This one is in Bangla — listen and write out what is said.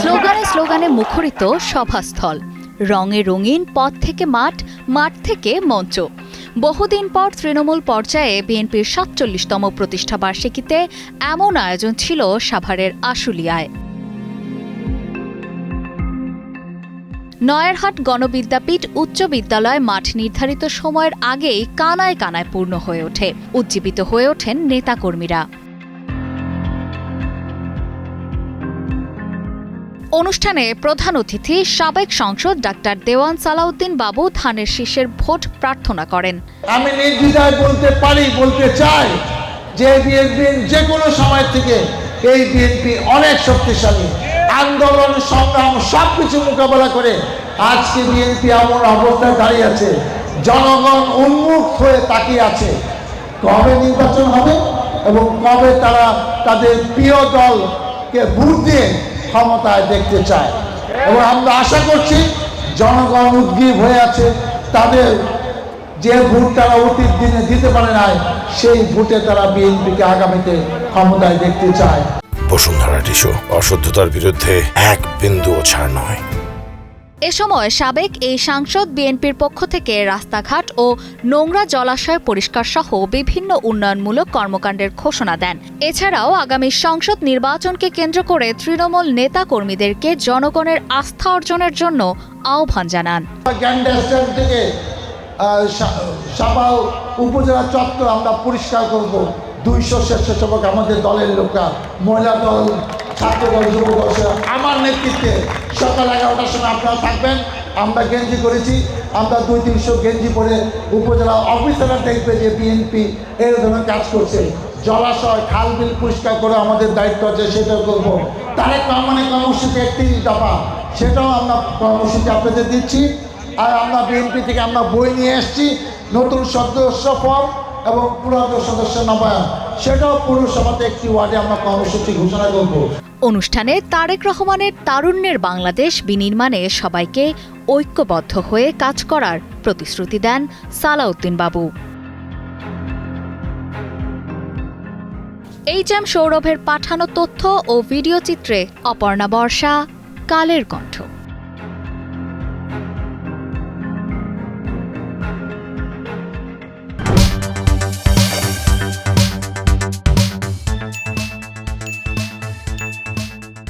স্লোগানে স্লোগানে মুখরিত সভাস্থল, রঙে রঙিন পথ থেকে মাঠ, মাঠ থেকে মঞ্চ। বহুদিন পর তৃণমূল পর্যায়ে বিএনপির ৪৭তম প্রতিষ্ঠা বার্ষিকীতে এমন আয়োজন ছিল সাভারের আশুলিয়ায়। নয়ারহাট গণবিদ্যাপীঠ উচ্চ বিদ্যালয় মাঠ নির্ধারিত সময়ের আগেই কানায় কানায় পূর্ণ হয়ে ওঠে, উজ্জীবিত হয়ে ওঠেন নেতাকর্মীরা। অনুষ্ঠানে প্রধান অতিথি সাবেক সংসদ ডাক্তার দেওয়ান সালাউদ্দিন বাবু ধানের শীষের ভোট প্রার্থনা করেন। আমি নির্দ্বিধায় বলতে পারি, বলতে চাই যে বিএনপি যে কোনো সময় থেকে এই বিএনপি অনেক শক্তিশালী, আন্দোলন সংগ্রাম সবকিছু মোকাবেলা করে আজকে বিএনপি এমন অবস্থায় দাঁড়িয়ে আছে, জনগণ উন্মুখ হয়ে তাকিয়ে আছে কবে নির্বাচন হবে এবং কবে তারা তাদের প্রিয় দলকে ভোট দিয়ে ক্ষমতায় দেখতে চায়। এবং আমরা আশা করছি জনগণ উদ্গ্রীব হয়ে আছে, তাদের যে ভোট তারা অতীত দিনে দিতে পারে নাই সেই ভোটে তারা বিএনপিকে আগামীতে ক্ষমতায় দেখতে চায়। বসুন্ধরা টিস্যু, অশুদ্ধতার বিরুদ্ধে এক বিন্দুও ছাড় নয়। এ সময় সাবেক এই সাংসদ বিএনপির পক্ষ থেকে রাস্তাঘাট ও নোংরা জলাশয় পরিষ্কার সহ বিভিন্ন উন্নয়নমূলক কর্মকাণ্ডের ঘোষণা দেন। এছাড়াও আগামী সংসদ নির্বাচনকে কেন্দ্র করে তৃণমূল নেতা কর্মীদেরকে জনগণের আস্থা অর্জনের জন্য আহ্বান জানান। সাভার উপজেলা চত্বর আমরা পরিষ্কার করব, 200 স্বেচ্ছাসেবক আমাদের দলের লোকরা, মহিলা দল, ছাত্র দল, যুব দল, আমার নেতৃত্বে সকাল 11টার সময় আপনারা থাকবেন। আমরা গেঞ্জি করেছি, আমরা 200-300 গেঞ্জি পরে উপজেলা অফিসাররা দেখবে যে বিএনপি এই ধরনের কাজ করছে। জলাশয় খাল বিল পরিষ্কার করে আমাদের দায়িত্ব আছে, সেটাও করবো। তারেক রহমানের কর্মসূচি 31 দফা, সেটাও আমরা কর্মসূচি আপনাদের দিচ্ছি। আর আমরা বিএনপি থেকে আমরা বই নিয়ে এসেছি, নতুন সদস্য ফর্ম এবং পুরাতন সদস্য নবায়ন, সেটাও পৌরসভাতে একটি ওয়ার্ডে আমরা কর্মসূচি ঘোষণা করব। অনুষ্ঠানে তারেক রহমানের তারুণ্যের বাংলাদেশ বিনির্মাণে সবাইকে ঐক্যবদ্ধ হয়ে কাজ করার প্রতিশ্রুতি দেন সালাউদ্দিন বাবু। এইচএম সৌরভের পাঠানো তথ্য ও ভিডিও চিত্রে অপর্ণা বর্ষা, কালের কণ্ঠ।